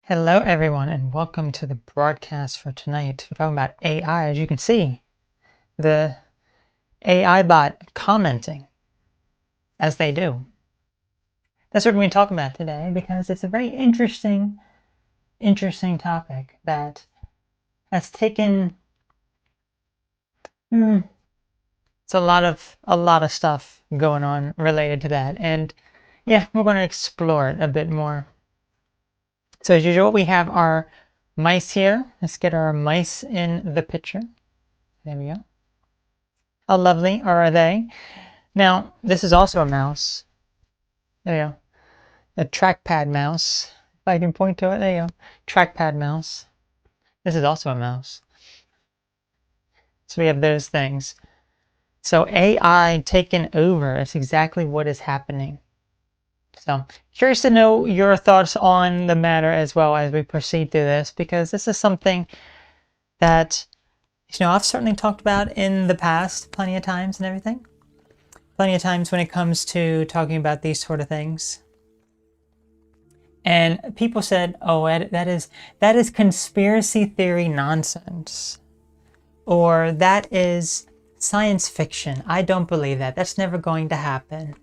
Hello everyone and welcome to the broadcast for tonight. We're talking about AI. As you can see, the AI bot commenting as they do. That's what we're going to talk about today because it's a very interesting topic that has taken it's a lot of stuff going on related to that, and yeah, we're going to explore it a bit more. So as usual, we have our mice here. Let's get our mice in the picture. There we go. How lovely are they? Now, this is also a mouse. There you go. A trackpad mouse. If I can point to it, there you go. Trackpad mouse. This is also a mouse. So we have those things. So AI taken over is exactly what is happening. So curious to know your thoughts on the matter as well as we proceed through this, because this is something that, I've certainly talked about in the past plenty of times and everything. Plenty of times when it comes to talking about these sort of things. And people said, oh, that is conspiracy theory nonsense. Or that is science fiction. I don't believe that. That's never going to happen.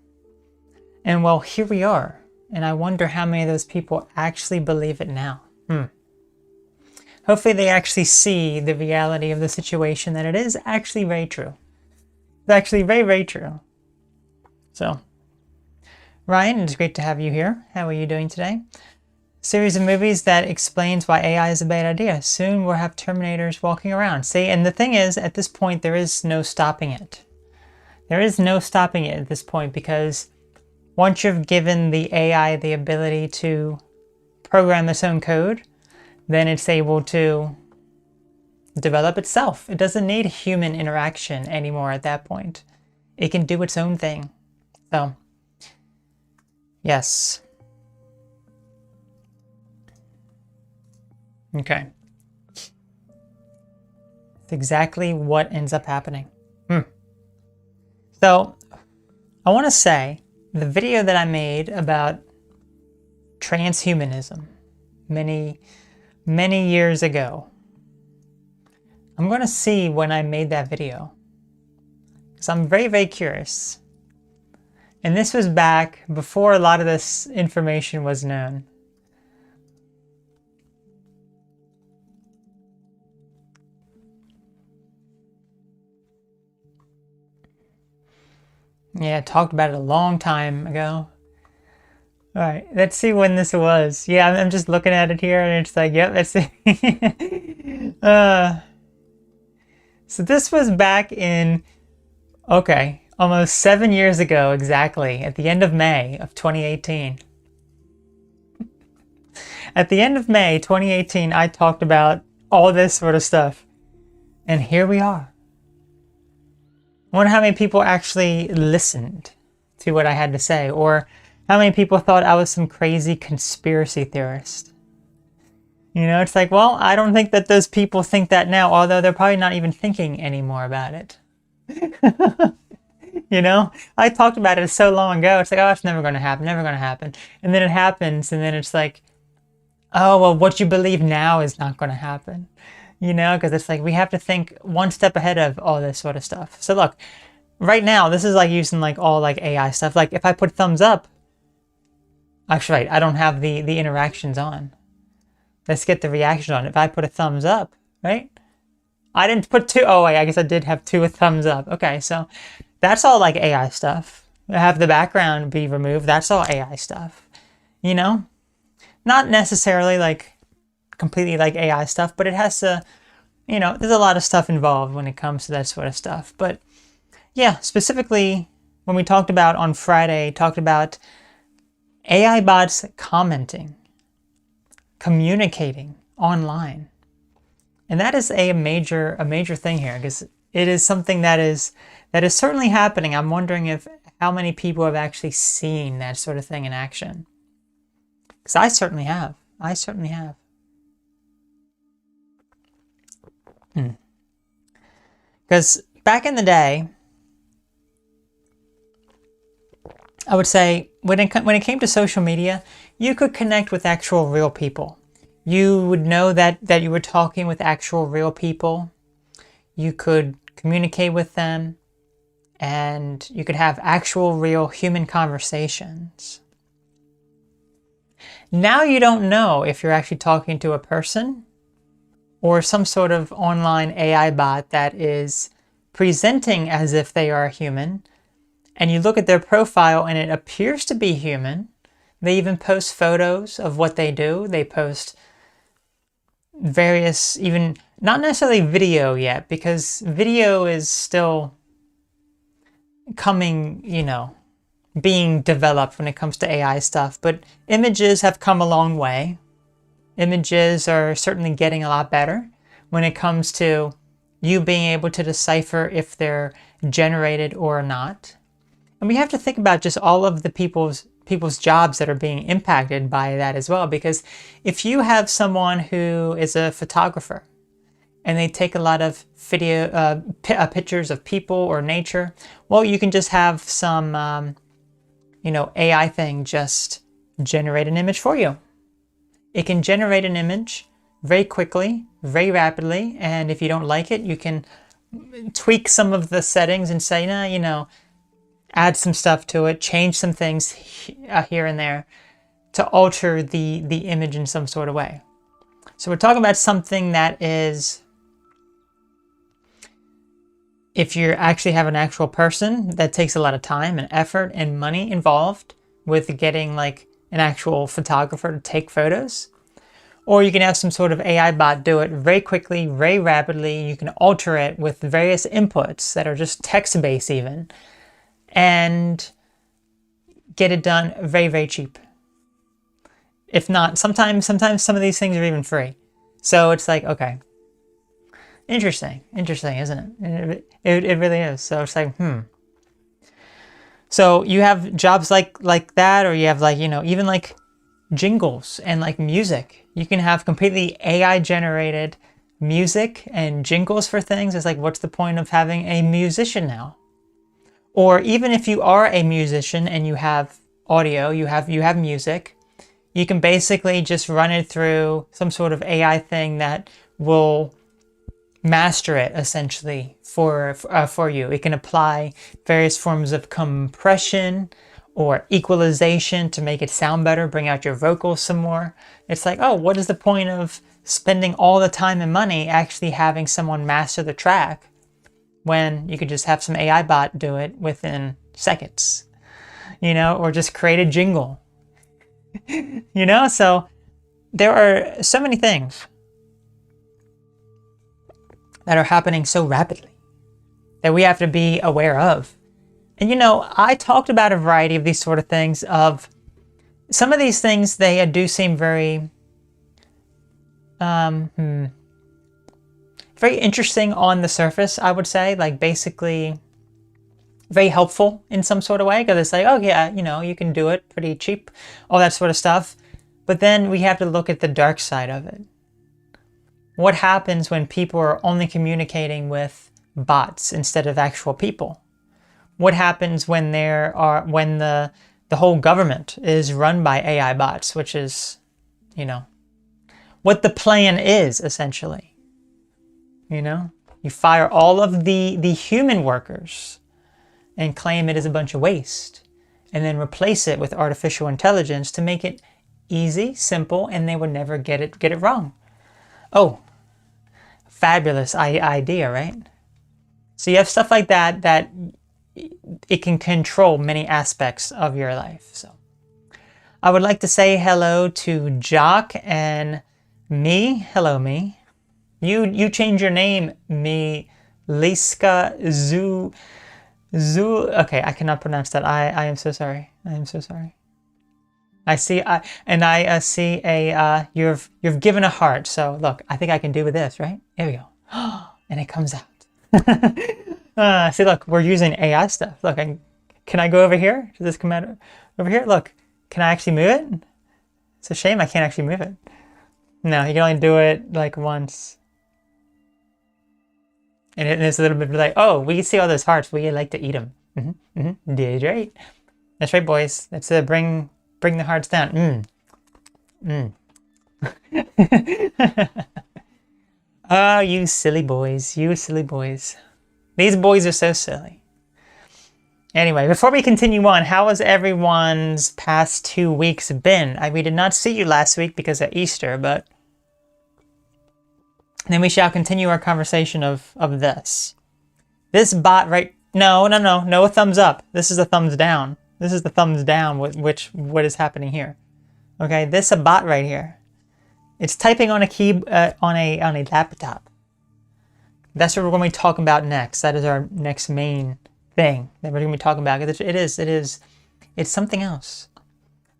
And well, here we are. And I wonder how many of those people actually believe it now. Hopefully they actually see the reality of the situation, that it is actually very true. It's actually very, very true. So, Ryan, it's great to have you here. How are you doing today? Series of movies that explains why AI is a bad idea. Soon we'll have Terminators walking around. See, and the thing is, at this point, there is no stopping it. There is no stopping it at this point, because once you've given the AI the ability to program its own code, then it's able to develop itself. It doesn't need human interaction anymore at that point. It can do its own thing. So, yes. Okay. That's exactly what ends up happening. So, I want to say, the video that I made about transhumanism many years ago, I'm going to see when I made that video, because I'm very, very curious. And this was back before a lot of this information was known. Yeah, I talked about it a long time ago. Alright, let's see when this was. Yeah, I'm just looking at it here and it's like, yep, that's it. So this was back in, okay, almost 7 years ago exactly, at the end of May of 2018. At the end of May 2018, I talked about all this sort of stuff. And here we are. I wonder how many people actually listened to what I had to say, or how many people thought I was some crazy conspiracy theorist. It's like, well, I don't think that those people think that now, although they're probably not even thinking anymore about it. I talked about it so long ago, it's like, oh, it's never going to happen, never going to happen. And then it happens, and then it's like, oh, well, what you believe now is not going to happen. Because it's like we have to think one step ahead of all this sort of stuff. So look, right now, this is like using like all like AI stuff. Like if I put thumbs up, actually, right, I don't have the interactions on. Let's get the reaction on. If I put a thumbs up, right? I didn't put two. Oh, wait, I guess I did have two with thumbs up. Okay, so that's all like AI stuff. Have the background be removed. That's all AI stuff. Not necessarily like completely like AI stuff, but it has to, there's a lot of stuff involved when it comes to that sort of stuff. But yeah, specifically when we talked about on Friday, talked about AI bots commenting, communicating online. And that is a major thing here, because it is something that is certainly happening. I'm wondering if how many people have actually seen that sort of thing in action. Because I certainly have. I certainly have. Because back in the day, I would say when it came to social media, you could connect with actual real people. You would know that you were talking with actual real people. You could communicate with them, and you could have actual real human conversations. Now you don't know if you're actually talking to a person or some sort of online AI bot that is presenting as if they are human, and you look at their profile and it appears to be human. They even post photos of what they do. They post various, even not necessarily video yet, because video is still coming, being developed when it comes to AI stuff, but images have come a long way. Images are certainly getting a lot better when it comes to you being able to decipher if they're generated or not. And we have to think about just all of the people's jobs that are being impacted by that as well, because if you have someone who is a photographer and they take a lot of video pictures of people or nature, well, you can just have some AI thing just generate an image for you. It can generate an image very quickly, very rapidly, and if you don't like it, you can tweak some of the settings and say, nah, add some stuff to it, change some things here and there to alter the image in some sort of way. So we're talking about something that is, if you actually have an actual person, that takes a lot of time and effort and money involved with getting like an actual photographer to take photos. Or you can have some sort of AI bot do it very quickly, very rapidly. You can alter it with various inputs that are just text-based even, and get it done very, very cheap. If not, sometimes some of these things are even free. So it's like, okay, interesting, isn't it? It really is. So it's like, So you have jobs like that, or you have even like jingles and like music. You can have completely AI generated music and jingles for things. It's like, what's the point of having a musician now? Or even if you are a musician and you have audio, you have music, you can basically just run it through some sort of AI thing that will master it essentially for you. It can apply various forms of compression or equalization to make it sound better, bring out your vocals some more. It's like, oh, what is the point of spending all the time and money actually having someone master the track when you could just have some AI bot do it within seconds, or just create a jingle, So there are so many things that are happening so rapidly that we have to be aware of. And I talked about a variety of these sort of things. Of some of these things, they do seem very very interesting on the surface, I would say, like basically very helpful in some sort of way, because it's like, oh yeah, you can do it pretty cheap, all that sort of stuff. But then we have to look at the dark side of it. What happens when people are only communicating with bots instead of actual people? What happens when the whole government is run by AI bots, which is, what the plan is essentially. You fire all of the human workers and claim it is a bunch of waste, and then replace it with artificial intelligence to make it easy, simple, and they would never get it wrong. Oh, fabulous idea, right? So you have stuff like that it can control many aspects of your life. So I would like to say hello to Jock and Me. Hello, Me. You change your name, Me. Liska Zoo. Okay, I cannot pronounce that. I am so sorry. I am so sorry. I see a you've given a heart. So look, I think I can do with this, right? There we go. And it comes out. See, look, we're using AI stuff. Look, can I go over here? Does this come out over here? Look, can I actually move it? It's a shame I can't actually move it. No, you can only do it like once. And it's a little bit like, oh, we see all those hearts. We like to eat them. Did right. That's right, boys. Let's bring the hearts down. Oh, you silly boys. You silly boys. These boys are so silly. Anyway, before we continue on, how has everyone's past 2 weeks been? We did not see you last week because of Easter, but then we shall continue our conversation of this. This bot right... No a thumbs up. This is a thumbs down. This is the thumbs down, what is happening here. Okay, this a bot right here. It's typing on a on a laptop. That's what we're going to be talking about next. That is our next main thing that we're going to be talking about. It's something else.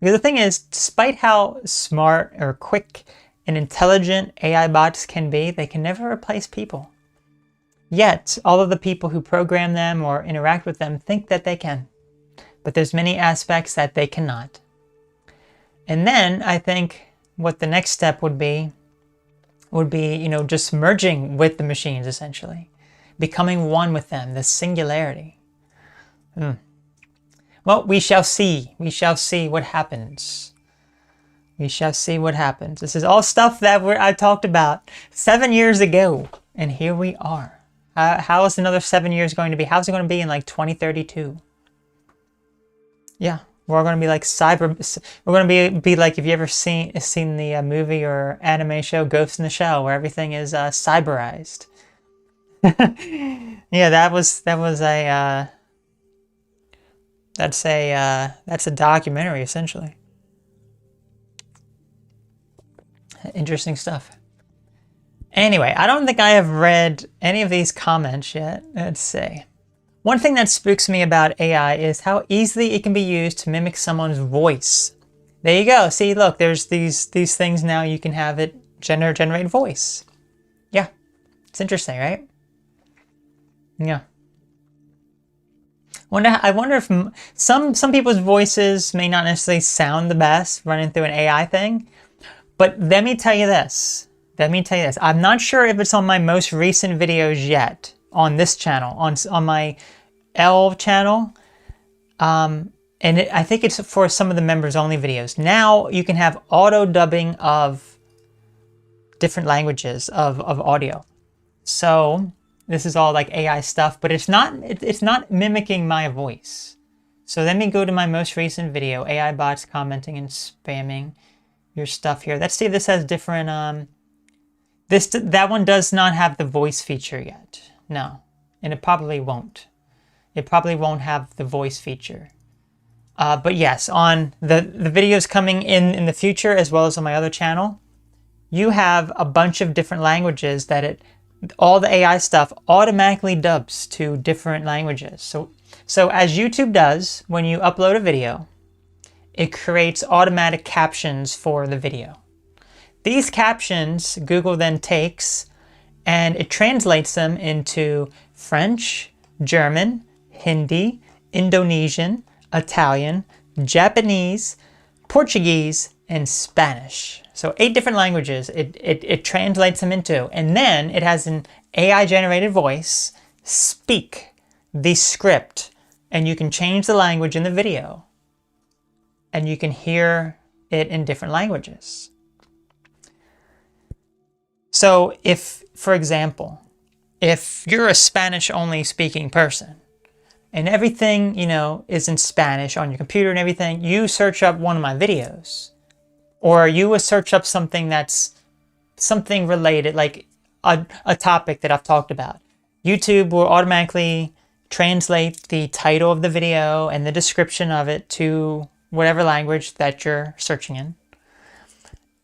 Because the thing is, despite how smart or quick and intelligent AI bots can be, they can never replace people. Yet, all of the people who program them or interact with them think that they can. But there's many aspects that they cannot. And then, I think what the next step would be, just merging with the machines, essentially. Becoming one with them, the singularity. Well, we shall see. We shall see what happens. We shall see what happens. This is all stuff that I talked about 7 years ago. And here we are. How is another 7 years going to be? How's it going to be in like 2032? Yeah. We're going to be like we're going to be like, if you ever seen the movie or anime show Ghost in the Shell, where everything is cyberized. Yeah, that's a documentary, essentially. Interesting stuff. Anyway, I don't think I have read any of these comments yet. Let's see. One thing that spooks me about AI is how easily it can be used to mimic someone's voice. There you go. See, look, there's these things now. You can have it generate voice. Yeah, it's interesting, right? Yeah. I wonder if some people's voices may not necessarily sound the best running through an AI thing, but let me tell you this. I'm not sure if it's on my most recent videos yet on this channel, on my L channel. I think it's for some of the members only videos. Now you can have auto dubbing of different languages of audio. So this is all like AI stuff, but it's not mimicking my voice. So let me go to my most recent video, AI bots commenting and spamming your stuff here. Let's see if this has different, that one does not have the voice feature yet. No, and it probably won't. It probably won't have the voice feature. But yes, on the videos coming in the future, as well as on my other channel, you have a bunch of different languages that all the AI stuff automatically dubs to different languages. So as YouTube does, when you upload a video, it creates automatic captions for the video. These captions, Google then takes and it translates them into French, German, Hindi, Indonesian, Italian, Japanese, Portuguese, and Spanish. So 8 different languages it translates them into. And then it has an AI-generated voice speak the script. And you can change the language in the video. And you can hear it in different languages. So if, for example, if you're a Spanish-only speaking person, and everything, is in Spanish on your computer and everything, you search up one of my videos. Or you would search up something that's something related, like a topic that I've talked about. YouTube will automatically translate the title of the video and the description of it to whatever language that you're searching in.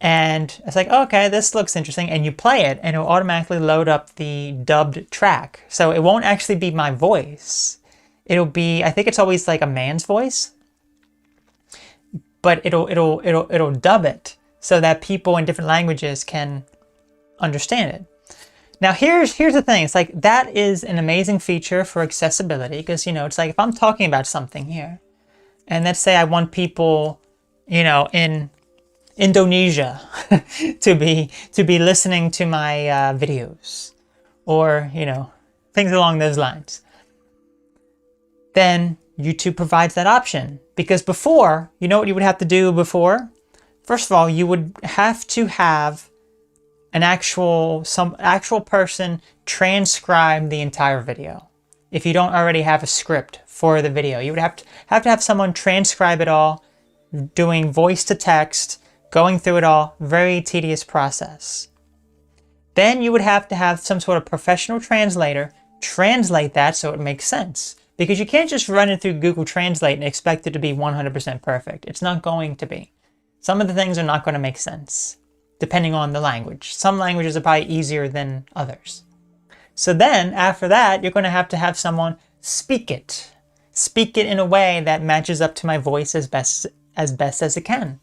And it's like, okay, this looks interesting. And you play it and it will automatically load up the dubbed track. So it won't actually be my voice. It'll be, I think it's always like a man's voice, but it'll dub it so that people in different languages can understand it. Now here's the thing. It's like, that is an amazing feature for accessibility because, it's like if I'm talking about something here and let's say I want people, in Indonesia to be listening to my videos or, things along those lines. Then YouTube provides that option. Because before, you know what you would have to do before? first of all, you would have to have some actual person transcribe the entire video. If you don't already have a script for the video, you would have to have someone transcribe it all, doing voice to text, going through it all. Very tedious process. Then you would have to have some sort of professional translator translate that so it makes sense. Because you can't just run it through Google Translate and expect it to be 100% perfect. It's not going to be. Some of the things are not going to make sense, depending on the language. Some languages are probably easier than others. So then, after that, you're going to have someone speak it. Speak it in a way that matches up to my voice as best as it can.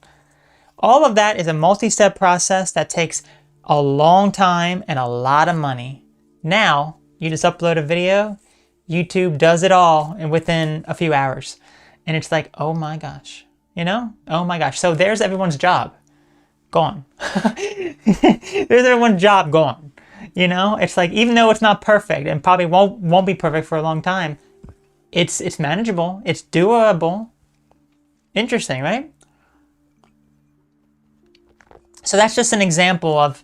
All of that is a multi-step process that takes a long time and a lot of money. Now, you just upload a video, YouTube does it all and within a few hours. And it's like, oh my gosh, you know? Oh my gosh. So there's everyone's job gone. There's everyone's job gone. You know, it's like, even though it's not perfect and probably won't be perfect for a long time, it's manageable. It's doable. Interesting, right? So that's just an example of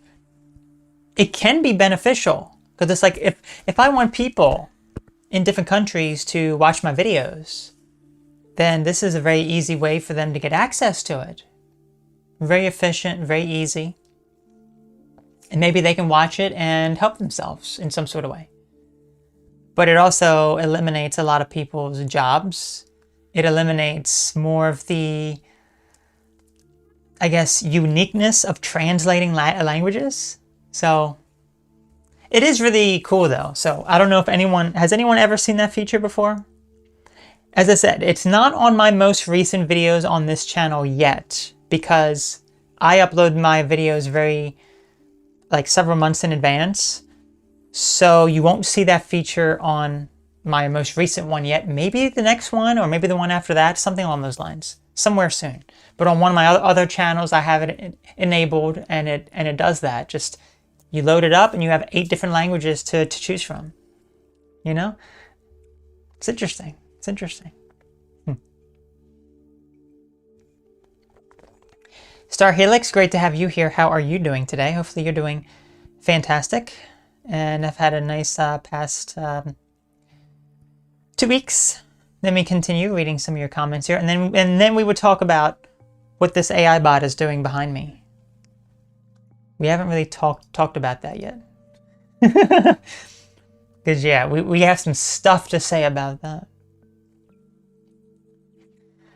it can be beneficial. Because it's like, if I want people in different countries to watch my videos, then this is a very easy way for them to get access to it. Very efficient, very easy. And maybe they can watch it and help themselves in some sort of way. But it also eliminates a lot of people's jobs. It eliminates more of the, I guess, uniqueness of translating languages. So it is really cool though. So I don't know if has anyone ever seen that feature before? As I said, it's not on my most recent videos on this channel yet, because I upload my videos several months in advance. So you won't see that feature on my most recent one yet. Maybe the next one, or maybe the one after that, something along those lines, somewhere soon. But on one of my other channels, I have it enabled, and it does that. Just you load it up and you have 8 different languages to choose from. You know? It's interesting. It's interesting. Star Helix, great to have you here. How are you doing today? Hopefully you're doing fantastic. And I've had a nice past 2 weeks. Let me continue reading some of your comments here. And then we would talk about what this AI bot is doing behind me. We haven't really talked about that yet. Because yeah, we have some stuff to say about that.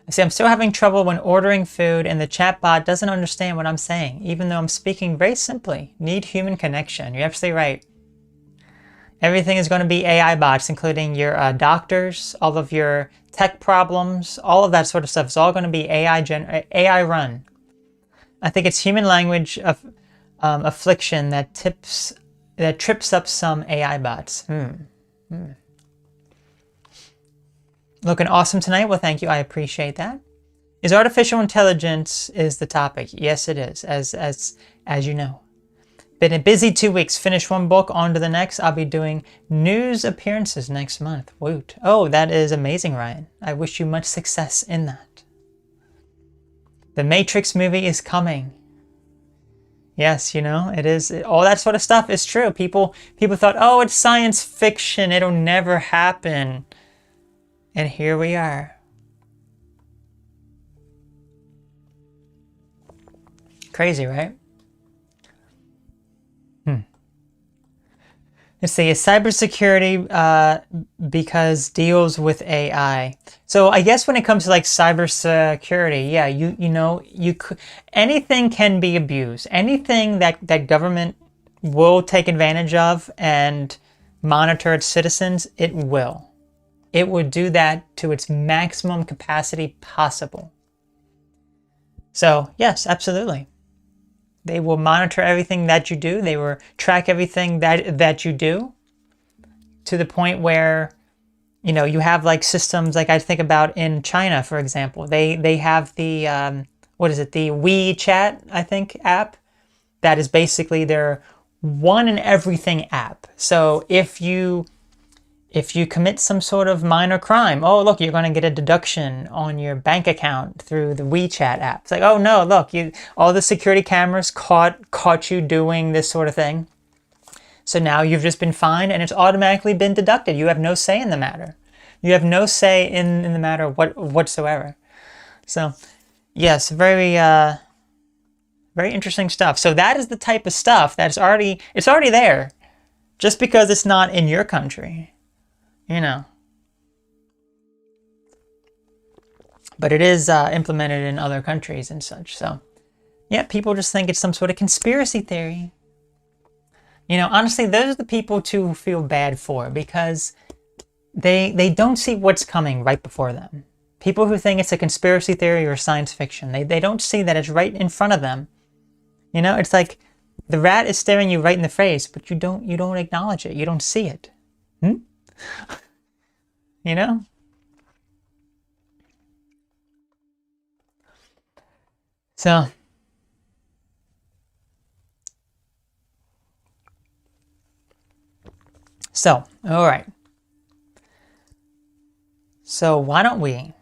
I say I'm still having trouble when ordering food and the chatbot doesn't understand what I'm saying, even though I'm speaking very simply. Need human connection. You're absolutely right. Everything is going to be AI bots, including your doctors, all of your tech problems, all of that sort of stuff. It's all going to be AI run. I think it's human language of affliction that trips up some AI bots. Looking awesome tonight. Well, thank you. I appreciate that. Is artificial intelligence is the topic? Yes, it is. As you know. Been a busy 2 weeks. Finished one book, on to the next. I'll be doing news appearances next month. Woot. Oh, that is amazing, Ryan. I wish you much success in that. The Matrix movie is coming. Yes, you know, it is. All that sort of stuff is true. People thought, oh, it's science fiction. It'll never happen. And here we are. Crazy, right? Let's see, is cybersecurity because deals with AI. So I guess when it comes to like cybersecurity, yeah, you could, anything can be abused. Anything that government will take advantage of and monitor its citizens, it will. It would do that to its maximum capacity possible. So yes, absolutely. They will monitor everything that you do. They will track everything that you do, to the point where, you know, you have like systems like I think about in China, for example. They have the, what is it? The WeChat, I think, app. That is basically their one and everything app. So if you If you commit some sort of minor crime, oh, look, you're going to get a deduction on your bank account through the WeChat app. It's like, oh no, look, all the security cameras caught you doing this sort of thing. So now you've just been fined and it's automatically been deducted. You have no say in the matter. You have no say in the matter whatsoever. So yes, very interesting stuff. So that is the type of stuff that's already there. Just because it's not in your country, you know. But it is implemented in other countries and such. So yeah, people just think it's some sort of conspiracy theory. You know, honestly, those are the people to feel bad for, because they don't see what's coming right before them. People who think it's a conspiracy theory or science fiction, they don't see that it's right in front of them. You know, it's like the rat is staring you right in the face, but you don't acknowledge it. You don't see it. You know? So, all right. So why don't we?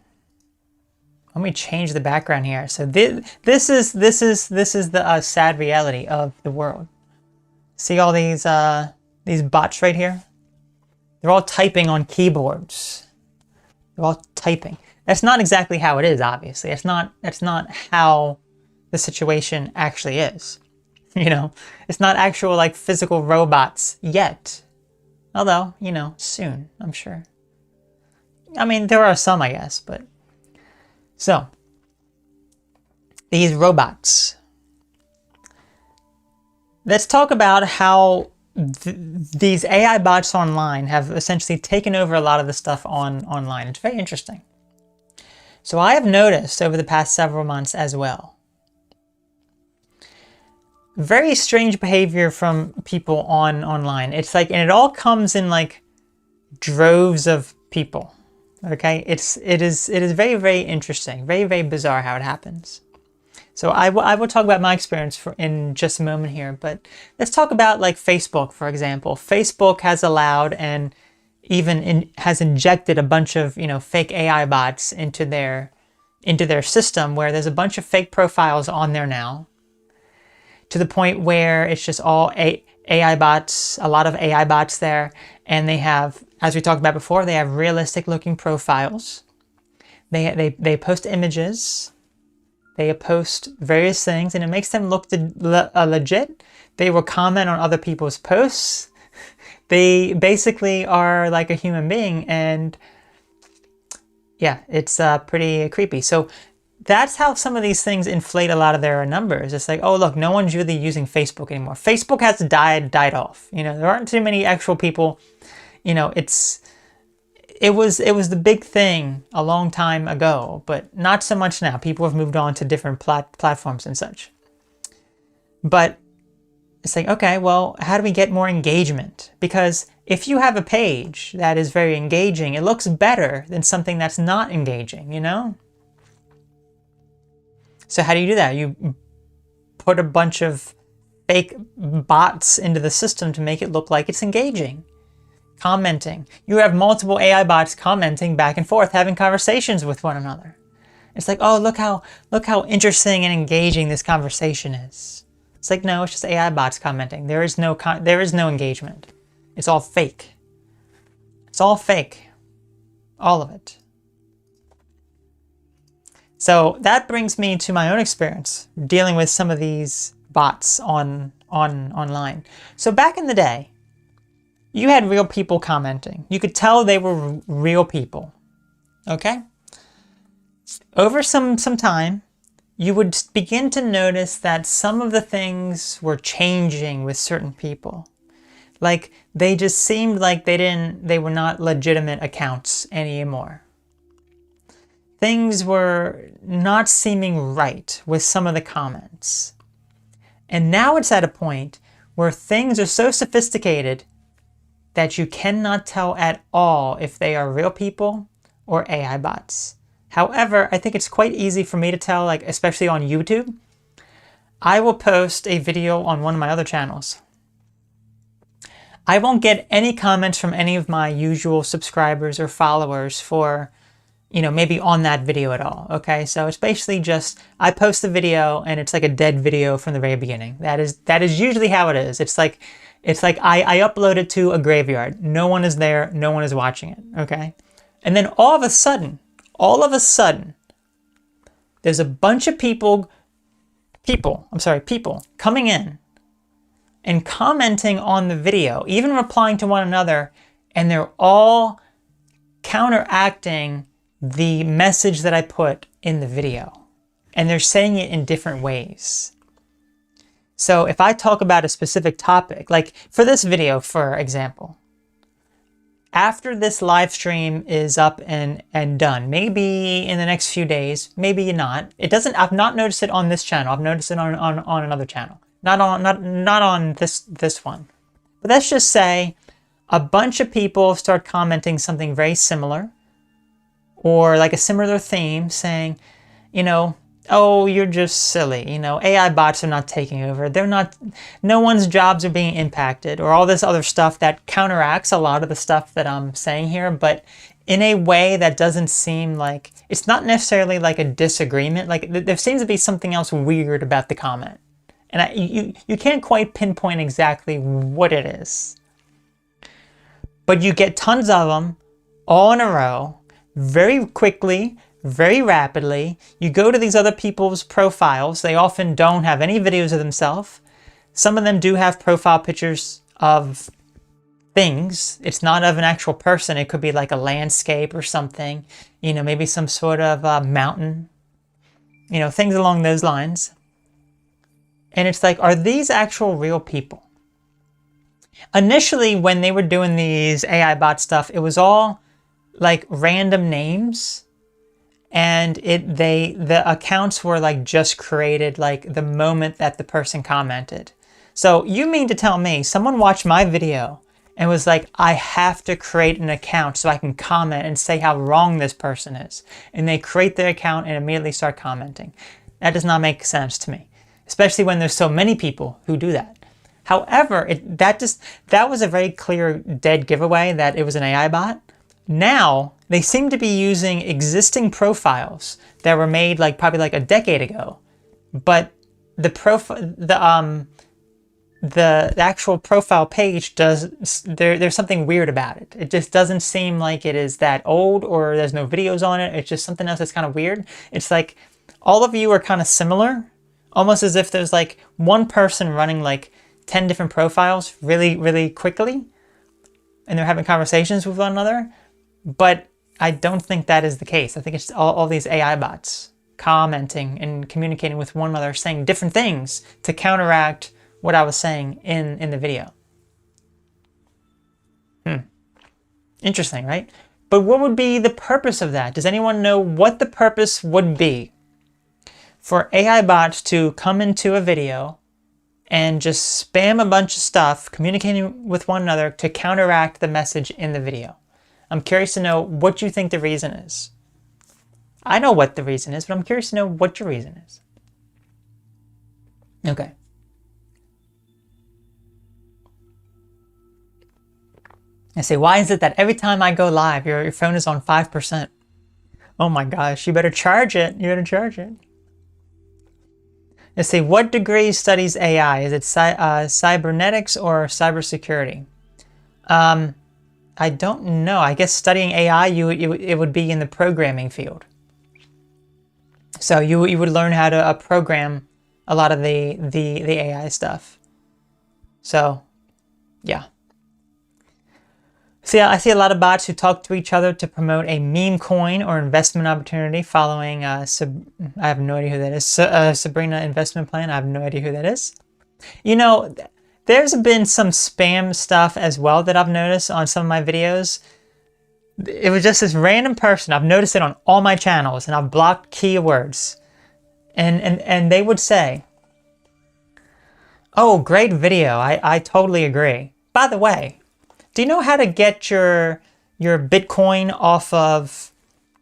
Let me change the background here. So this is the sad reality of the world. See all these bots right here? They're all typing on keyboards. They're all typing. That's not exactly how it is, obviously. That's not how the situation actually is. You know, it's not actual like physical robots yet. Although, you know, soon, I'm sure. I mean, there are some, I guess, but so these robots. Let's talk about how these AI bots online have essentially taken over a lot of the stuff online. It's very interesting. So I have noticed over the past several months as well, very strange behavior from people online. It's like, and it all comes in like droves of people. Okay, it is very, very interesting, very, very bizarre how it happens. So I will talk about my experience in just a moment here, but let's talk about like Facebook, for example. Facebook has allowed and even has injected a bunch of, you know, fake AI bots into their system, where there's a bunch of fake profiles on there now, to the point where it's just all AI bots, a lot of AI bots there, and they have, as we talked about before, they have realistic looking profiles. They post images, they post various things, and it makes them look legit. They will comment on other people's posts. They basically are like a human being, and yeah, it's pretty creepy. So that's how some of these things inflate a lot of their numbers. It's like, oh look, no one's really using Facebook anymore. Facebook has died off. You know, there aren't too many actual people. You know, it was the big thing a long time ago, but not so much now. People have moved on to different platforms and such. But it's like, okay, well, how do we get more engagement? Because if you have a page that is very engaging, it looks better than something that's not engaging, you know? So how do you do that? You put a bunch of fake bots into the system to make it look like it's engaging. Commenting. You have multiple AI bots commenting back and forth, having conversations with one another. It's like, oh, look how interesting and engaging this conversation is. It's like, no, it's just AI bots commenting. There is no engagement. It's all fake. It's all fake. All of it. So that brings me to my own experience dealing with some of these bots online. So back in the day, you had real people commenting. You could tell they were real people. Okay? Over some time, you would begin to notice that some of the things were changing with certain people. Like, they just seemed like they were not legitimate accounts anymore. Things were not seeming right with some of the comments. And now it's at a point where things are so sophisticated that you cannot tell at all if they are real people or AI bots. However, I think it's quite easy for me to tell, like especially on YouTube. I will post a video on one of my other channels. I won't get any comments from any of my usual subscribers or followers for, you know, maybe on that video at all. Okay, so it's basically just I post the video and it's like a dead video from the very beginning. That is usually how it is. It's like I upload it to a graveyard. No one is there. No one is watching it. Okay, and then all of a sudden, there's a bunch of people coming in and commenting on the video, even replying to one another, and they're all counteracting the message that I put in the video. And they're saying it in different ways. So if I talk about a specific topic, like for this video, for example, after this live stream is up and done, maybe in the next few days, maybe not. I've not noticed it on this channel. I've noticed it on another channel. Not on this one. But let's just say a bunch of people start commenting something very similar or like a similar theme saying, you know, oh, you're just silly. You know, AI bots are not taking over. No one's jobs are being impacted or all this other stuff that counteracts a lot of the stuff that I'm saying here, but in a way that doesn't seem like, it's not necessarily like a disagreement. Like there seems to be something else weird about the comment. And you can't quite pinpoint exactly what it is. But you get tons of them all in a row, very quickly, very rapidly. You go to these other people's profiles. They often don't have any videos of themselves. Some of them do have profile pictures of things. It's not of an actual person. It could be like a landscape or something. You know, maybe some sort of mountain. You know, things along those lines. And it's like, are these actual real people? Initially, when they were doing these AI bot stuff, it was all like random names. And the accounts were like just created like the moment that the person commented. So you mean to tell me someone watched my video and was like, I have to create an account so I can comment and say how wrong this person is. And they create their account and immediately start commenting. That does not make sense to me, especially when there's so many people who do that. However, that was a very clear dead giveaway that it was an AI bot. Now, they seem to be using existing profiles that were made like probably like a decade ago. But the actual profile page there's something weird about it. It just doesn't seem like it is that old or there's no videos on it. It's just something else that's kind of weird. It's like all of you are kind of similar, almost as if there's like one person running like 10 different profiles really, really quickly, and they're having conversations with one another. But I don't think that is the case. I think it's all these AI bots commenting and communicating with one another, saying different things to counteract what I was saying in the video. Interesting, right? But what would be the purpose of that? Does anyone know what the purpose would be for AI bots to come into a video and just spam a bunch of stuff, communicating with one another to counteract the message in the video? I'm curious to know what you think the reason is. I know what the reason is, but I'm curious to know what your reason is. Okay. I say, why is it that every time I go live, your phone is on 5%? Oh my gosh, you better charge it. You better charge it. Let's see, what degree studies AI? Is it cybernetics or cybersecurity? I don't know. I guess studying AI, it would be in the programming field. So you would learn how to program a lot of the AI stuff. So, yeah. See, I see a lot of bots who talk to each other to promote a meme coin or investment opportunity following, I have no idea who that is, Sabrina investment plan. I have no idea who that is. You know, there's been some spam stuff as well that I've noticed on some of my videos. It was just this random person. I've noticed it on all my channels, and I've blocked keywords. And they would say, oh, great video. I totally agree. By the way, do you know how to get your Bitcoin off of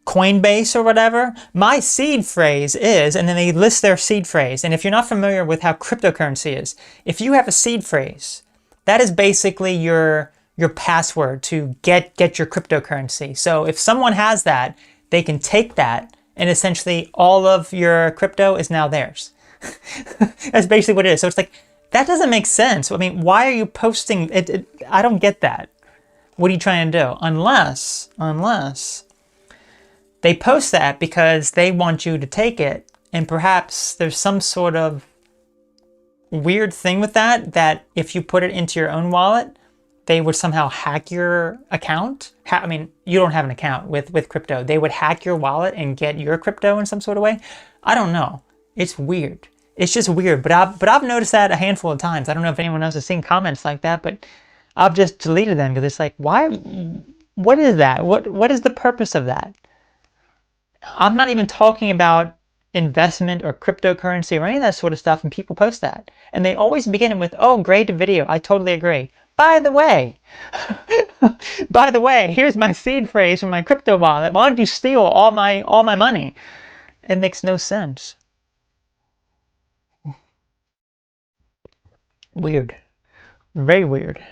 Coinbase or whatever? My seed phrase is, and then they list their seed phrase. And if you're not familiar with how cryptocurrency is, if you have a seed phrase, That is basically your password to get your cryptocurrency. So if someone has that, they can take that and essentially all of your crypto is now theirs. That's basically what it is. So it's like, that doesn't make sense. I mean, why are you posting it? I don't get that. What are you trying to do? Unless they post that because they want you to take it, and perhaps there's some sort of weird thing with that if you put it into your own wallet, they would somehow hack your account. I mean, you don't have an account with crypto. They would hack your wallet and get your crypto in some sort of way. I don't know. It's weird. It's just weird. But I've noticed that a handful of times. I don't know if anyone else has seen comments like that, but I've just deleted them because it's like, why? What is that? What is the purpose of that? I'm not even talking about investment or cryptocurrency or any of that sort of stuff, and people post that. And they always begin it with, oh, great video. I totally agree. By the way, here's my seed phrase from my crypto wallet. Why don't you steal all my money? It makes no sense. Weird. Very weird.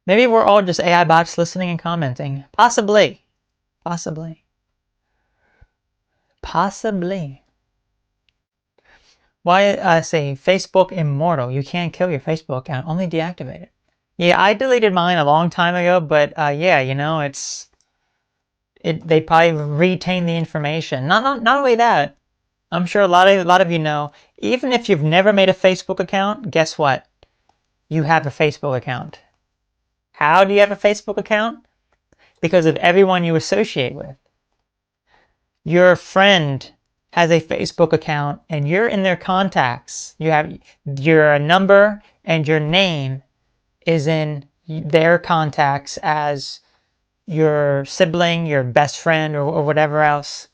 Maybe we're all just AI bots listening and commenting. Possibly. Possibly. Possibly. Why I say Facebook immortal? You can't kill your Facebook account, only deactivate it. Yeah, I deleted mine a long time ago, but yeah, you know, they probably retain the information. Not only that, I'm sure a lot of you know, even if you've never made a Facebook account, guess what? You have a Facebook account. How do you have a Facebook account? Because of everyone you associate with. Your friend has a Facebook account and you're in their contacts. You have your number and your name is in their contacts as your sibling, your best friend, or whatever else.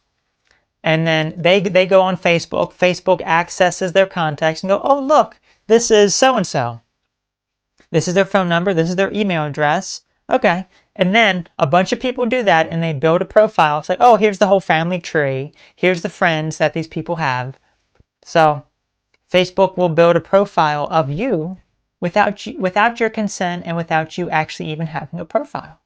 And then they go on Facebook. Facebook accesses their contacts and go, oh, look, this is so-and-so. This is their phone number. This is their email address. Okay. And then a bunch of people do that and they build a profile. It's like, oh, here's the whole family tree. Here's the friends that these people have. So Facebook will build a profile of you without your consent and without you actually even having a profile.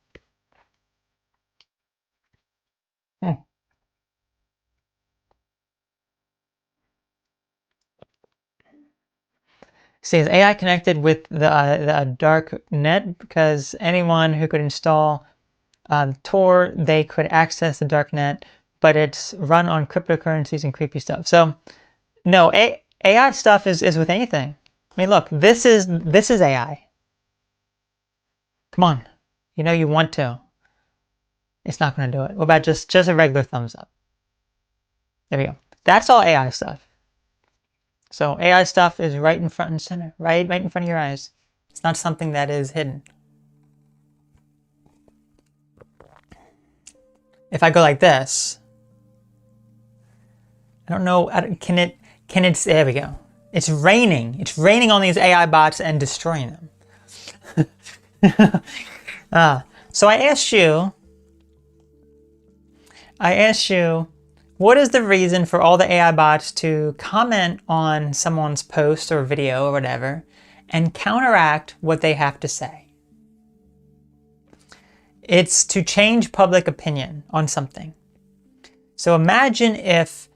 See, is AI connected with the dark net? Because anyone who could install Tor, they could access the dark net, but it's run on cryptocurrencies and creepy stuff. So no, AI stuff is with anything. I mean, look, this is AI. Come on, you know you want to. It's not going to do it. What about just a regular thumbs up? There we go. That's all AI stuff. So AI stuff is right in front and center, right in front of your eyes. It's not something that is hidden. If I go like this, I don't know, can it, there we go. It's raining. It's raining on these AI bots and destroying them. So I asked you, what is the reason for all the AI bots to comment on someone's post or video or whatever and counteract what they have to say? It's to change public opinion on something. So imagine if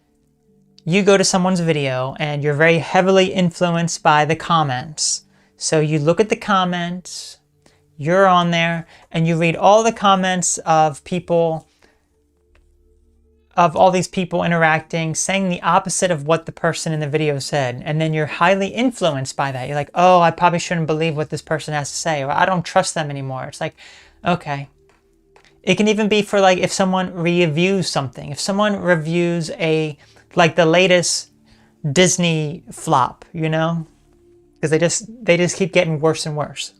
you go to someone's video and you're very heavily influenced by the comments. So you look at the comments, you're on there, and you read all the comments of people, of all these people interacting, saying the opposite of what the person in the video said. And then you're highly influenced by that. You're like, oh, I probably shouldn't believe what this person has to say, or I don't trust them anymore. It's like, okay. It can even be for like if someone reviews something. If someone reviews like the latest Disney flop, you know? Because they just keep getting worse and worse.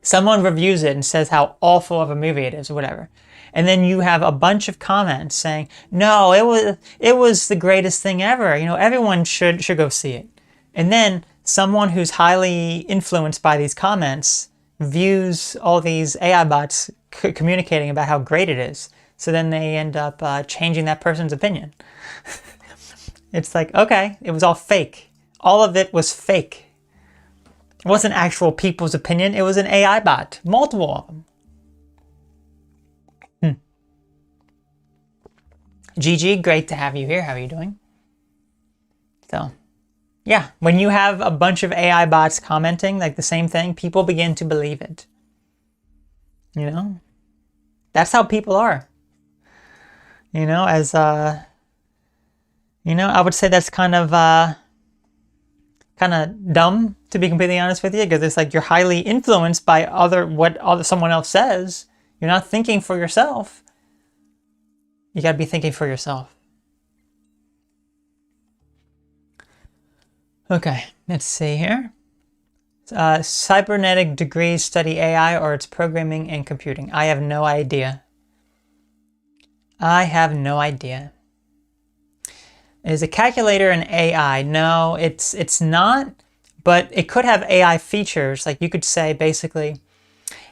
Someone reviews it and says how awful of a movie it is or whatever. And then you have a bunch of comments saying, no, it was the greatest thing ever. You know, everyone should go see it. And then someone who's highly influenced by these comments views all these AI bots communicating about how great it is. So then they end up changing that person's opinion. It's like, okay, it was all fake. all of it was fake. It wasn't actual people's opinion. It was an AI bot. Multiple of them. Gigi, great to have you here. How are you doing? So, yeah, when you have a bunch of AI bots commenting like the same thing, people begin to believe it. You know? That's how people are. You know, as you know, I would say that's kind of dumb, to be completely honest with you, because it's like you're highly influenced by what someone else says. You're not thinking for yourself. You got to be thinking for yourself. Okay, let's see here. Cybernetic degrees study AI or its programming and computing. I have no idea. I have no idea. Is a calculator an AI? No, it's not, but it could have AI features. Like you could say basically,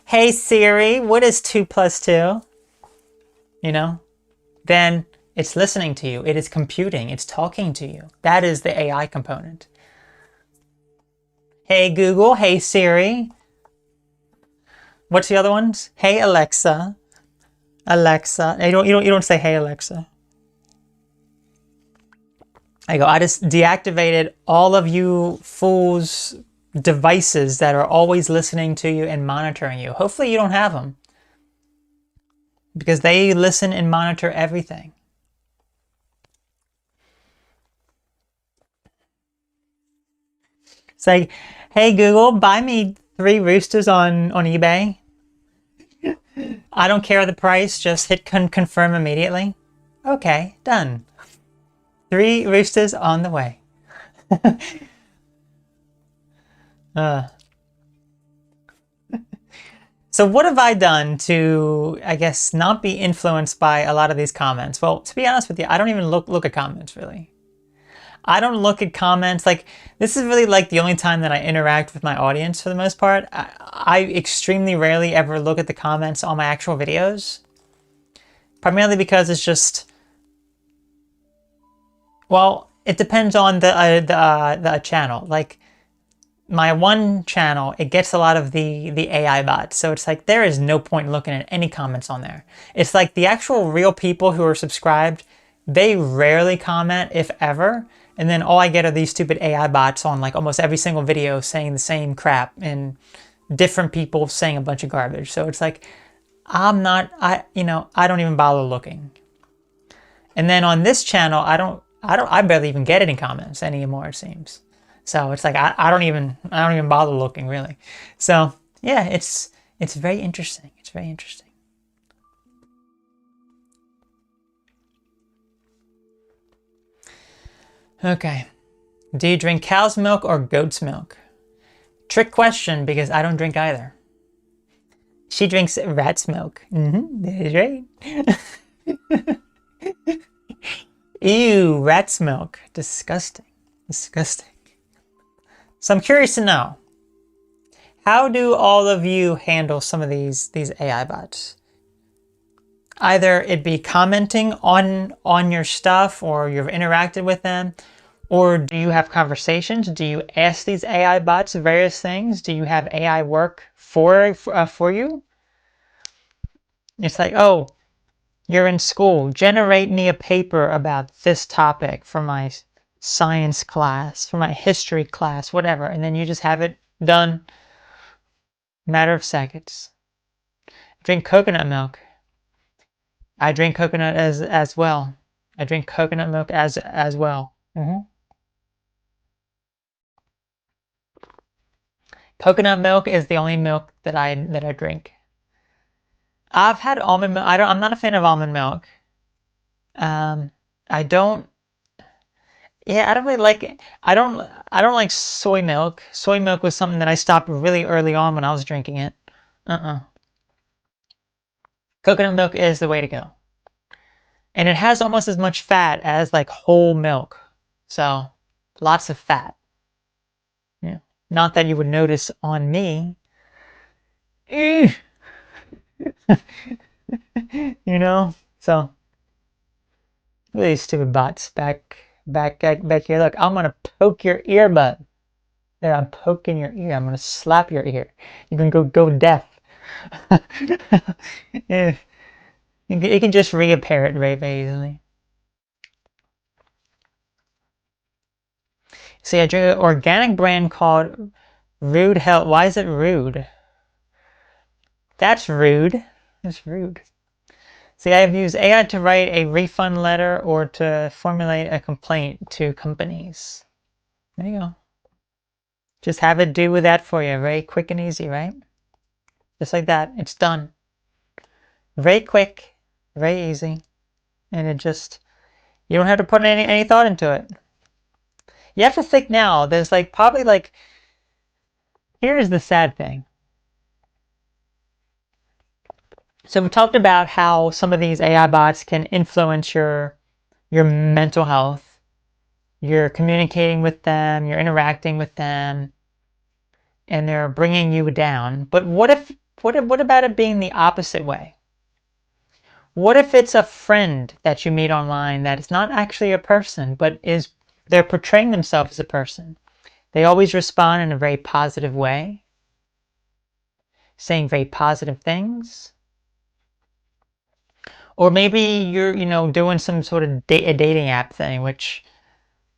hey Siri, what is 2 + 2? You know? Then it's listening to you. It is computing. It's talking to you. That is the AI component. Hey Google, hey Siri. What's the other ones? Hey Alexa. Alexa. You don't say hey Alexa. I go, I just deactivated all of you fools' devices that are always listening to you and monitoring you. Hopefully you don't have them, because they listen and monitor everything. It's like, hey Google, buy me 3 roosters on eBay. I don't care the price, just hit confirm immediately. Okay, done. 3 roosters on the way. So what have I done to, I guess, not be influenced by a lot of these comments? Well, to be honest with you, I don't even look at comments, really. I don't look at comments. Like, this is really like the only time that I interact with my audience for the most part. I extremely rarely ever look at the comments on my actual videos. Primarily because it's just, well, it depends on the channel. Like, my one channel, it gets a lot of the AI bots. So it's like, there is no point in looking at any comments on there. It's like the actual real people who are subscribed, they rarely comment, if ever. And then all I get are these stupid AI bots on like almost every single video saying the same crap and different people saying a bunch of garbage. So it's like, I don't even bother looking. And then on this channel, I barely even get any comments anymore, it seems. So it's like, I don't even bother looking, really. So yeah, it's very interesting. It's very interesting. Okay. Do you drink cow's milk or goat's milk? Trick question, because I don't drink either. She drinks rat's milk. That is right. Ew, rat's milk. Disgusting. Disgusting. So I'm curious to know, how do all of you handle some of these AI bots? Either it be commenting on your stuff, or you've interacted with them, or do you have conversations? Do you ask these AI bots various things? Do you have AI work for you? It's like, oh, you're in school. Generate me a paper about this topic for my science class, for my history class, whatever. And then you just have it done. Matter of seconds. Drink coconut milk. I drink coconut as well. I drink coconut milk as well. Coconut milk is the only milk that I drink. I've had almond milk. I'm not a fan of almond milk. I don't. Yeah, I don't really like it. I don't like soy milk. Soy milk was something that I stopped really early on when I was drinking it. Coconut milk is the way to go. And it has almost as much fat as like whole milk. So, lots of fat. Yeah. Not that you would notice on me. You know? So, really stupid bots back back here. Look, I'm gonna poke your earbud. There, I'm poking your ear. I'm gonna slap your ear. You can go deaf. Yeah, you can just repair it very easily. See, I drink an organic brand called Rude Health. Why is it rude? That's rude. That's rude. See, I've used AI to write a refund letter or to formulate a complaint to companies. There you go. Just have it do with that for you. Very quick and easy, right? Just like that. It's done. Very quick, very easy. And it just, you don't have to put any thought into it. You have to think now. There's like probably like, here's the sad thing. So we talked about how some of these AI bots can influence your mental health. You're communicating with them, you're interacting with them, and they're bringing you down. But what about it being the opposite way? What if it's a friend that you meet online that is not actually a person, but they're portraying themselves as a person? They always respond in a very positive way, saying very positive things. Or maybe you're, doing some sort of a dating app thing, which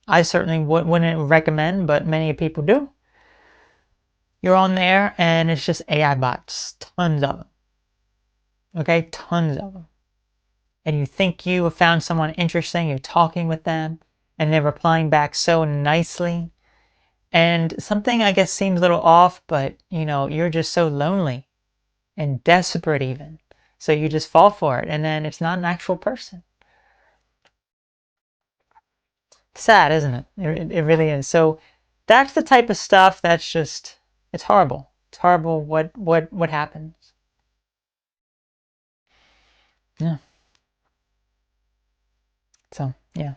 I certainly wouldn't recommend, but many people do. You're on there and it's just AI bots, tons of them. Okay, tons of them. And you think you have found someone interesting, you're talking with them, and they're replying back so nicely. And something I guess seems a little off, but you're just so lonely and desperate even. So you just fall for it, and then it's not an actual person. Sad, isn't it? It really is. So that's the type of stuff that's just, it's horrible. It's horrible what happens. Yeah. So, yeah.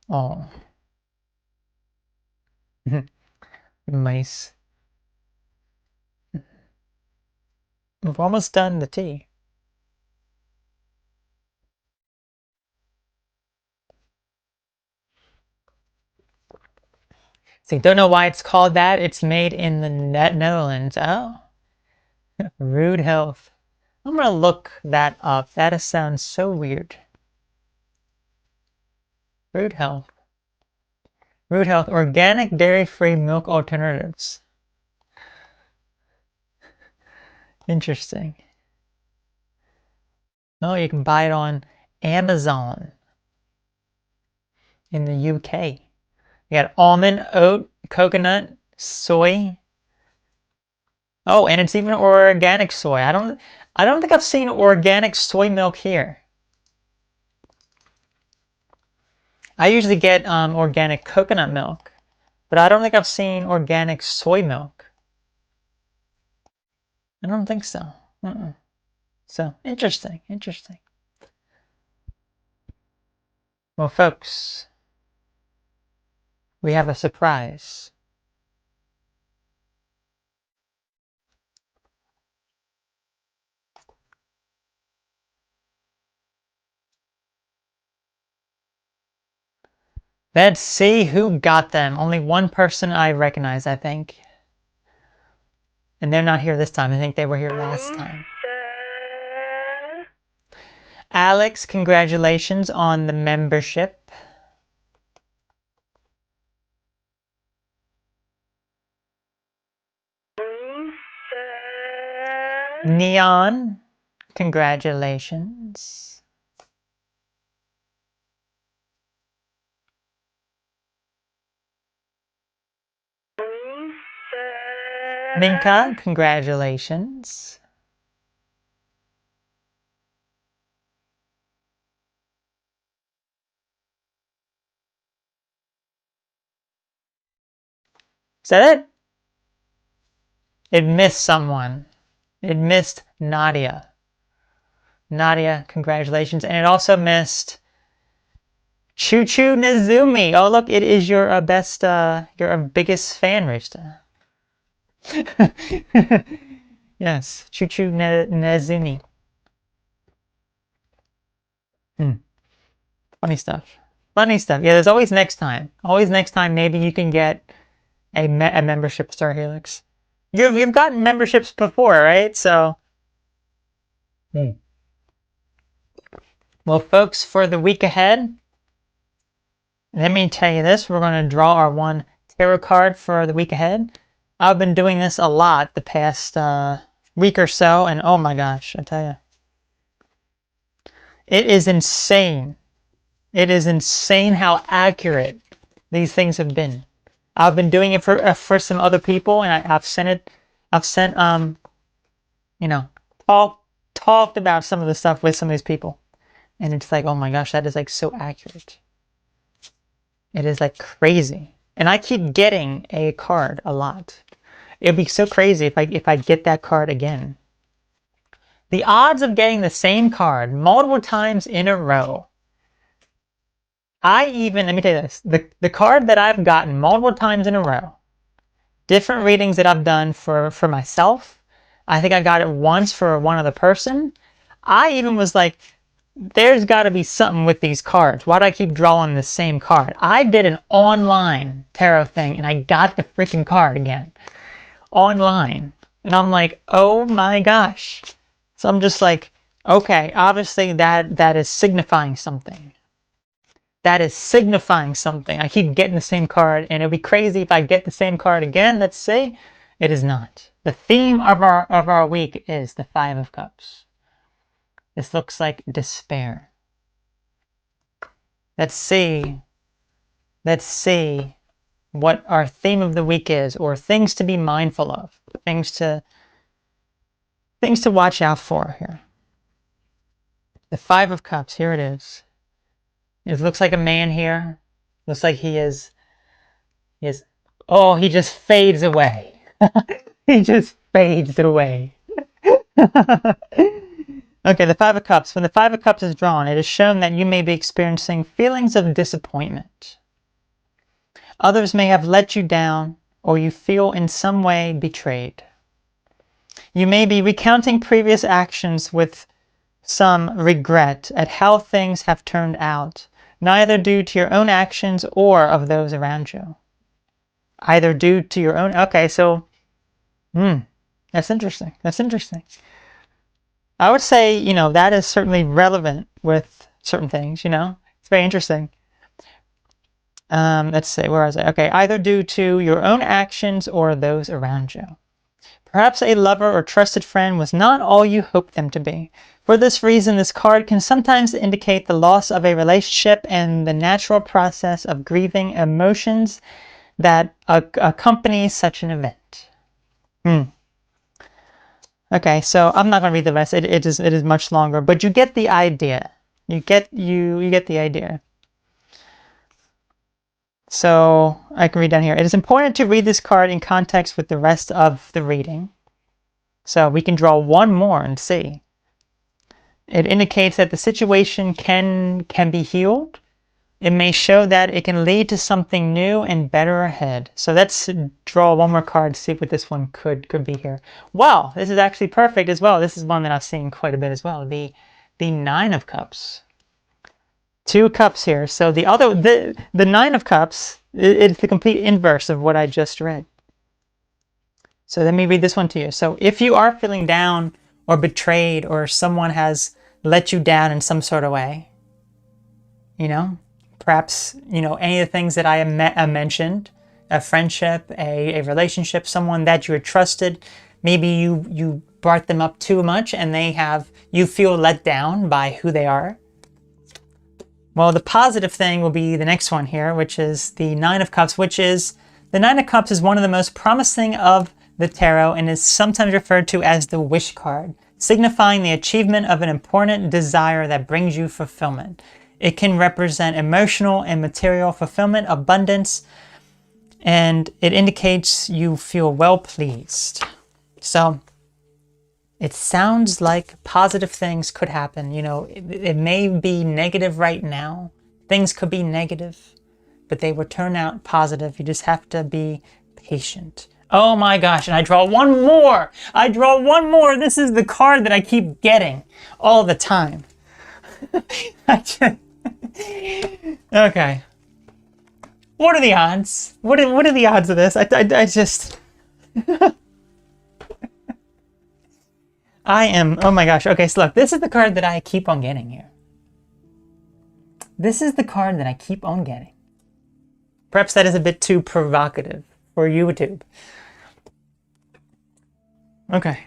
Oh. Mice. We've almost done the tea. So you don't know why it's called that? It's made in the Netherlands. Oh. Rude Health. I'm gonna look that up. That sounds so weird. Rude Health. Rude Health. Organic dairy-free milk alternatives. Interesting. Oh, you can buy it on Amazon in the UK. You got almond, oat, coconut, soy. Oh, and it's even organic soy. I don't think I've seen organic soy milk here. I usually get organic coconut milk, but I don't think I've seen organic soy milk. I don't think so. So, interesting, interesting. Well, folks, we have a surprise. Let's see who got them. Only one person I recognize, I think. And they're not here this time. I think they were here last time. Alex, congratulations on the membership. Neon, congratulations. Minka, congratulations. Is that it? It missed someone. It missed Nadia. Nadia, congratulations. And it also missed Choo Choo Nezumi. Oh, look, it is your your biggest fan, Rishta. Yes, Choo Choo Nezumi. Funny stuff. Funny stuff. Yeah, there's always next time. Always next time. Maybe you can get a membership Star Helix. You've gotten memberships before, right? So, well, folks, for the week ahead, let me tell you this. We're going to draw our one tarot card for the week ahead. I've been doing this a lot the past week or so, and oh my gosh, I tell you, it is insane. It is insane how accurate these things have been. I've been doing it for some other people, and I've sent you know, talked about some of the stuff with some of these people, and it's like, oh my gosh, that is like so accurate. It is like crazy, and I keep getting a card a lot. It'd be so crazy if I get that card again. The odds of getting the same card multiple times in a row. Let me tell you this, the card that I've gotten multiple times in a row, different readings that I've done for myself. I think I got it once for one other person. I even was like, there's got to be something with these cards. Why do I keep drawing the same card? I did an online tarot thing and I got the freaking card again. Online. And I'm like, oh my gosh. So I'm just like, okay, obviously that is signifying something. That is signifying something. I keep getting the same card, and it'd be crazy if I get the same card again. Let's say it is not. The theme of our week is the Five of Cups. This looks like despair. Let's see what our theme of the week is, or things to be mindful of, things to watch out for here. The Five of Cups, here it is. It looks like a man here. Looks like he is, oh, he just fades away. He just fades away. Okay, the Five of Cups. When the Five of Cups is drawn, it is shown that you may be experiencing feelings of disappointment. Others may have let you down, or you feel in some way betrayed. You may be recounting previous actions with some regret at how things have turned out, neither due to your own actions or of those around you. Either due to your own... Okay, so... that's interesting. That's interesting. I would say, that is certainly relevant with certain things, It's very interesting. Let's see, where was I? Okay, either due to your own actions or those around you. Perhaps a lover or trusted friend was not all you hoped them to be. For this reason, this card can sometimes indicate the loss of a relationship and the natural process of grieving emotions that accompany such an event. Okay, so I'm not going to read the rest. It is much longer, but you get the idea. You get the idea. So I can read down here. It is important to read this card in context with the rest of the reading. So we can draw one more and see. It indicates that the situation can be healed. It may show that it can lead to something new and better ahead. So let's draw one more card to see what this one could be here. Wow, this is actually perfect as well. This is one that I've seen quite a bit as well. The Nine of Cups. Two cups here. So the Nine of Cups is the complete inverse of what I just read. So let me read this one to you. So if you are feeling down or betrayed, or someone has let you down in some sort of way, perhaps, any of the things that I mentioned, a friendship, a relationship, someone that you had trusted, maybe you brought them up too much and you feel let down by who they are. Well, the positive thing will be the next one here, which is the Nine of Cups, the Nine of Cups is one of the most promising of the tarot and is sometimes referred to as the wish card, signifying the achievement of an important desire that brings you fulfillment. It can represent emotional and material fulfillment, abundance, and it indicates you feel well pleased. So it sounds like positive things could happen. It may be negative right now. Things could be negative, but they will turn out positive. You just have to be patient. Oh my gosh, and I draw one more. This is the card that I keep getting all the time. Okay. What are the odds? What are the odds of this? I just... I am... Oh my gosh. Okay, so look. This is the card that I keep on getting here. This is the card that I keep on getting. Perhaps that is a bit too provocative for YouTube. Okay.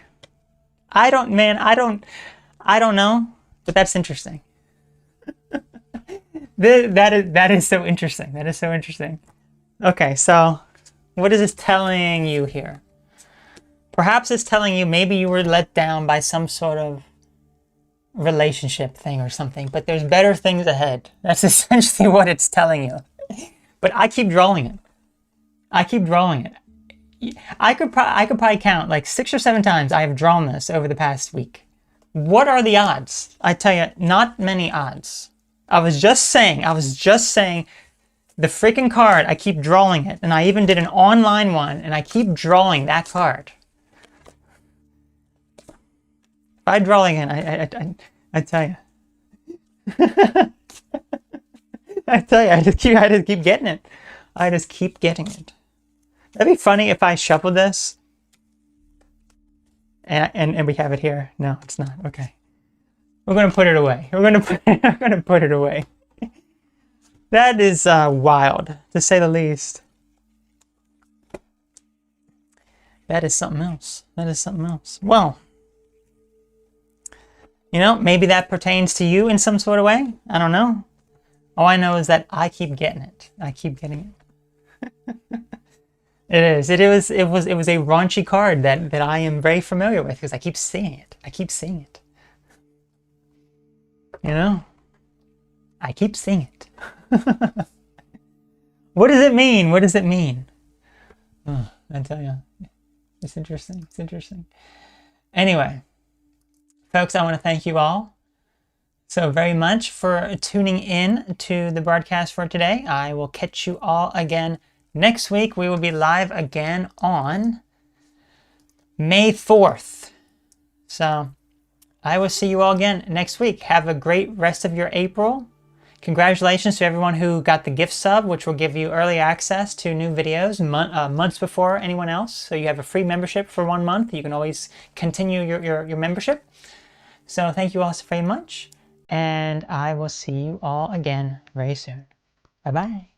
I don't know, but that's interesting. That is so interesting. That is so interesting. Okay, so what is this telling you here? Perhaps it's telling you maybe you were let down by some sort of relationship thing or something, but there's better things ahead. That's essentially what it's telling you. But I keep drawing it. I keep drawing it. I could probably count like 6 or 7 times I have drawn this over the past week. What are the odds? I tell you, not many odds. I was just saying, the freaking card, I keep drawing it. And I even did an online one, and I keep drawing that card. If I draw again, I tell you. I tell you, I just keep getting it. I just keep getting it. That'd be funny if I shuffled this. And we have it here. No, it's not. Okay. We're going to put it away. We're going to put it away. That is wild, to say the least. That is something else. That is something else. Well, you know, maybe that pertains to you in some sort of way. I don't know. All I know is that I keep getting it. I keep getting it. It is. It was a raunchy card that I am very familiar with because I keep seeing it. I keep seeing it. You know? I keep seeing it. What does it mean? What does it mean? Oh, I tell you. It's interesting. It's interesting. Anyway, folks, I want to thank you all so very much for tuning in to the broadcast for today. I will catch you all again next week. We will be live again on May 4th. So I will see you all again next week. Have a great rest of your April. Congratulations to everyone who got the gift sub, which will give you early access to new videos months before anyone else. So you have a free membership for 1 month. You can always continue your membership. So thank you all so very much. And I will see you all again very soon. Bye-bye.